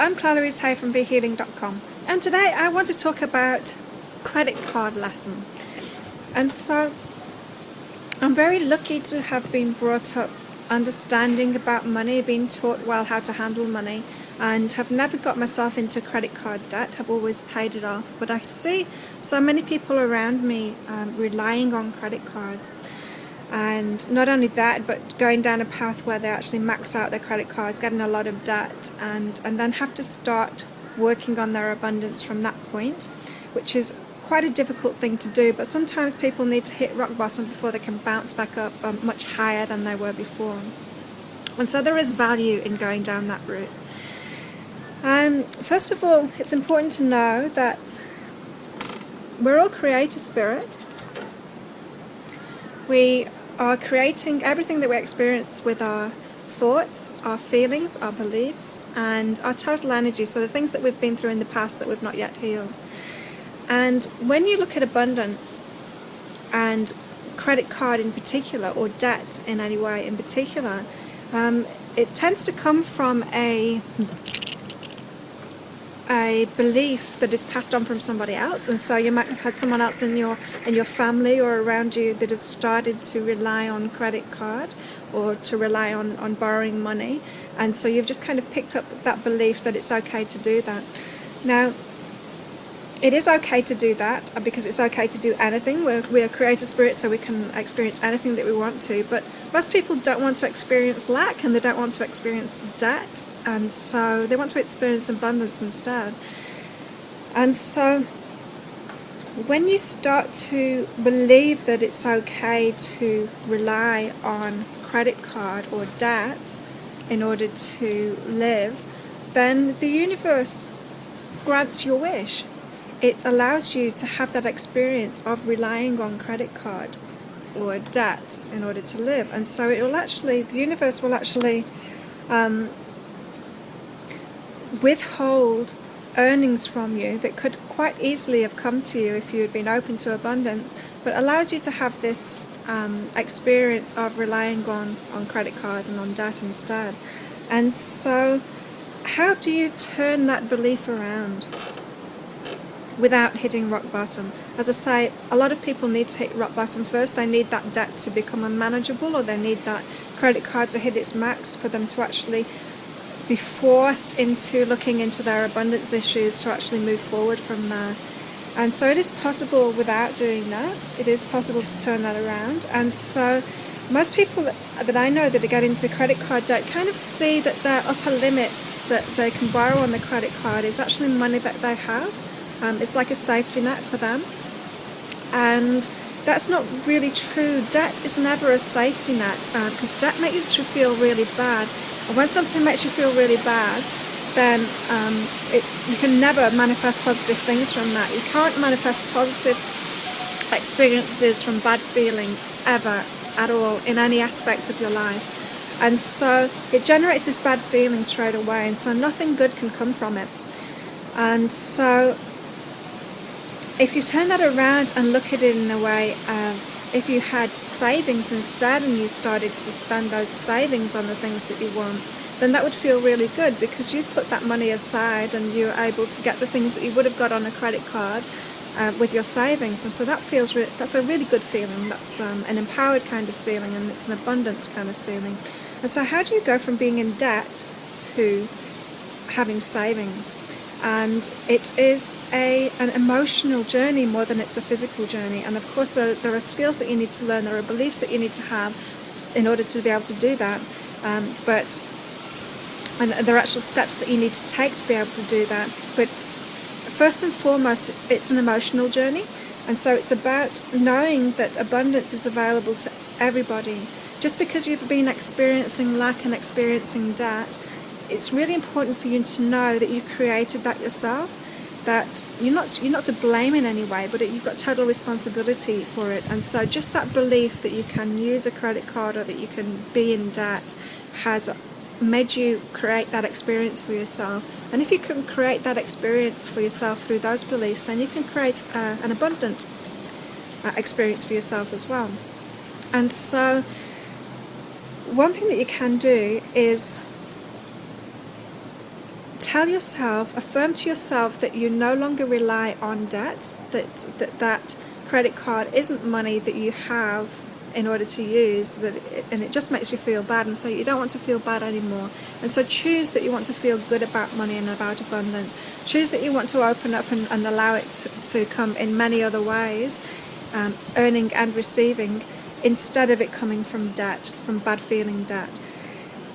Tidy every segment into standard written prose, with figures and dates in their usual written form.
I'm Louise Hay from BeHealing.com, and today I want to talk about credit card lesson. And so I'm very lucky to have been brought up understanding about money, being taught well how to handle money, and have never got myself into credit card debt, have always paid it off. But I see so many people around me relying on credit cards. And not only that, but going down a path where they actually max out their credit cards, getting a lot of debt, and then have to start working on their abundance from that point, which is quite a difficult thing to do. But sometimes people need to hit rock bottom before they can bounce back up much higher than they were before. And so there is value in going down that route. First of all, it's important to know that we're all creator spirits. We are creating everything that we experience with our thoughts, our feelings, our beliefs, and our total energy, so the things that we've been through in the past that we've not yet healed. And when you look at abundance and credit card in particular, or debt in any way in particular, it tends to come from a belief that is passed on from somebody else. And so you might have had someone else in your family or around you that has started to rely on credit card or to rely on borrowing money, and so you've just kind of picked up that belief that it's okay to do that. Now, it is okay to do that because it's okay to do anything. We're creator spirits, so we can experience anything that we want to, but most people don't want to experience lack, and they don't want to experience debt, and so they want to experience abundance instead. And so when you start to believe that it's okay to rely on credit card or debt in order to live, then the universe grants your wish. It allows you to have that experience of relying on credit card or debt in order to live. And so the universe will actually withhold earnings from you that could quite easily have come to you if you had been open to abundance, but allows you to have this experience of relying on credit cards and on debt instead. And so how do you turn that belief around without hitting rock bottom? As I say, a lot of people need to hit rock bottom first. They need that debt to become unmanageable, or they need that credit card to hit its max for them to actually be forced into looking into their abundance issues to actually move forward from there. And so it is possible without doing that. It is possible to turn that around. And so most people that I know that get into credit card debt kind of see that their upper limit that they can borrow on the credit card is actually money that they have. It's like a safety net for them. And that's not really true. Debt is never a safety net, because debt makes you feel really bad. And when something makes you feel really bad, then you can never manifest positive things from that. You can't manifest positive experiences from bad feeling ever, at all, in any aspect of your life. And so it generates this bad feeling straight away, and so nothing good can come from it. And so if you turn that around and look at it in a way of, if you had savings instead and you started to spend those savings on the things that you want, then that would feel really good, because you put that money aside and you're able to get the things that you would have got on a credit card with your savings. And so that's a really good feeling. That's an empowered kind of feeling, and it's an abundant kind of feeling. And so how do you go from being in debt to having savings? And it is an emotional journey more than it's a physical journey. And of course there are skills that you need to learn, there are beliefs that you need to have in order to be able to do that. And there are actual steps that you need to take to be able to do that. But first and foremost, it's an emotional journey. And so it's about knowing that abundance is available to everybody. Just because you've been experiencing lack and experiencing debt, it's really important for you to know that you created that yourself, that you're not to blame in any way, but you've got total responsibility for it. And so just that belief that you can use a credit card or that you can be in debt has made you create that experience for yourself. And if you can create that experience for yourself through those beliefs, then you can create an abundant experience for yourself as well. And so one thing that you can do is affirm to yourself that you no longer rely on debt, that credit card isn't money that you have in order to use, and it just makes you feel bad, and so you don't want to feel bad anymore. And so choose that you want to feel good about money and about abundance. Choose that you want to open up and allow it to come in many other ways, earning and receiving, instead of it coming from debt, from bad feeling debt.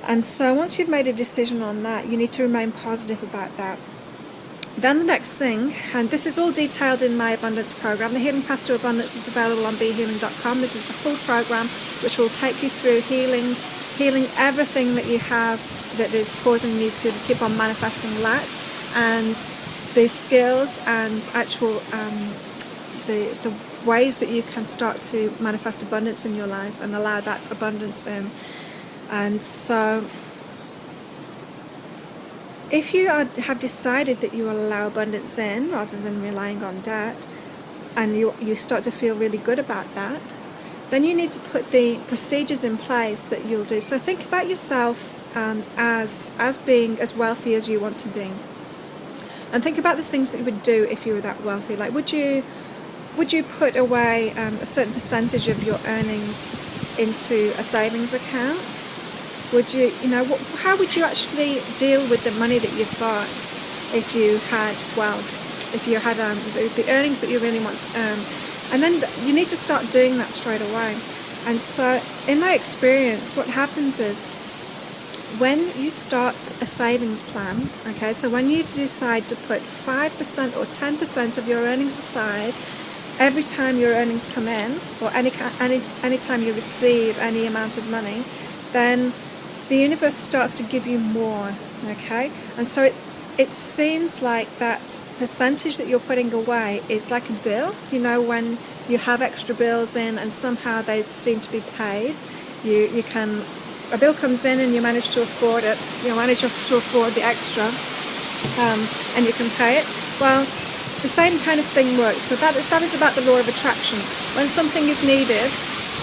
And so once you've made a decision on that, you need to remain positive about that. Then the next thing, and this is all detailed in my abundance program, the Healing Path to Abundance is available on BeHealing.com. This is the full program which will take you through healing everything that you have that is causing you to keep on manifesting lack, and the skills and actual the ways that you can start to manifest abundance in your life and allow that abundance in. And so if you have decided that you will allow abundance in rather than relying on debt, and you start to feel really good about that, then you need to put the procedures in place that you'll do. So think about yourself as being as wealthy as you want to be, and think about the things that you would do if you were that wealthy. Like, would you put away a certain percentage of your earnings into a savings account? Would you, how would you actually deal with the money that you've got if you had wealth, if you had the earnings that you really want to earn? And then you need to start doing that straight away. And so in my experience, what happens is when you start a savings plan, okay, so when you decide to put 5% or 10% of your earnings aside every time your earnings come in, or any time you receive any amount of money, then the universe starts to give you more, okay? And so it seems like that percentage that you're putting away is like a bill. When you have extra bills in and somehow they seem to be paid, a bill comes in and you manage to afford it, to afford the extra, and you can pay it. Well, the same kind of thing works. So that is about the law of attraction. When something is needed,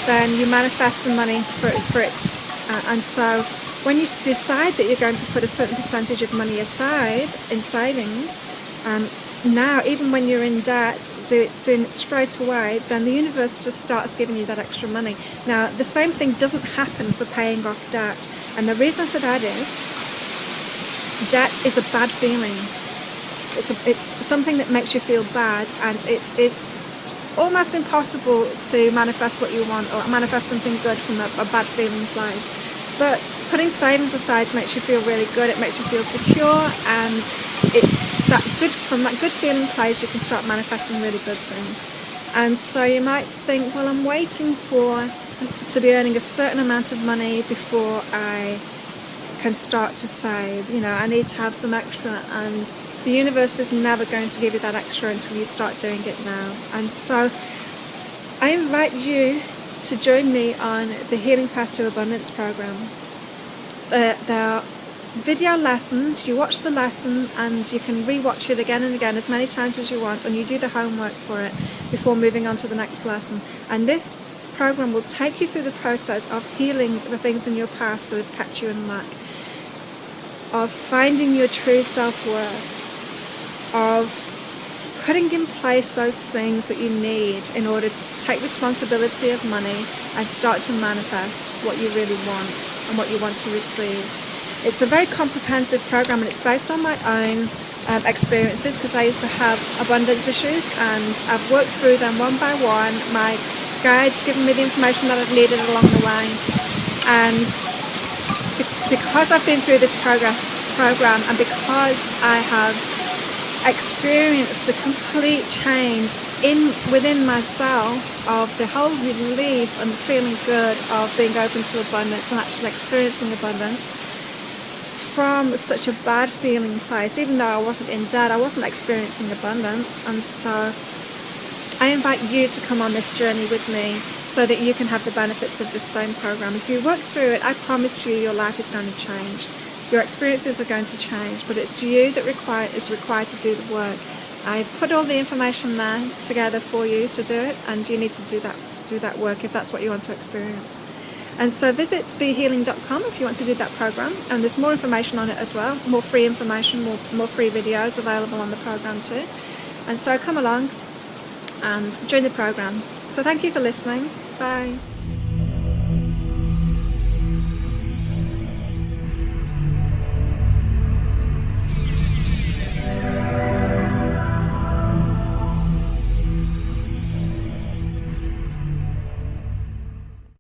then you manifest the money for it. And so when you decide that you're going to put a certain percentage of money aside in savings, now even when you're in debt, doing it straight away, then the universe just starts giving you that extra money. Now, the same thing doesn't happen for paying off debt. And the reason for that is debt is a bad feeling. It's something that makes you feel bad, and it is almost impossible to manifest what you want or manifest something good from a bad feeling place. But putting savings aside makes you feel really good. It makes you feel secure, and it's from that good feeling place you can start manifesting really good things. And so you might think, well, I'm waiting to be earning a certain amount of money before I can start to save. I need to have some extra, and the universe is never going to give you that extra until you start doing it now. And so I invite you to join me on the Healing Path to Abundance program. There are video lessons. You watch the lesson and you can re-watch it again and again as many times as you want, and you do the homework for it before moving on to the next lesson. And this program will take you through the process of healing the things in your past that have kept you in lack, of finding your true self-worth, of putting in place those things that you need in order to take responsibility of money and start to manifest what you really want and what you want to receive. It's a very comprehensive program, and it's based on my own experiences, because I used to have abundance issues, and I've worked through them one by one. My guide's given me the information that I've needed along the way, and because I've been through this program and because I have experienced the complete change within myself of the whole relief and feeling good of being open to abundance and actually experiencing abundance from such a bad feeling place. Even though I wasn't in debt, I wasn't experiencing abundance. And so I invite you to come on this journey with me so that you can have the benefits of this same program. If you work through it, I promise you your life is going to change. Your experiences are going to change, but it's you that is required to do the work. I've put all the information there together for you to do it, and you need to do that work if that's what you want to experience. And so visit behealing.com if you want to do that program, and there's more information on it as well, more free information, more free videos available on the program too. And so come along and join the program. So thank you for listening. Bye.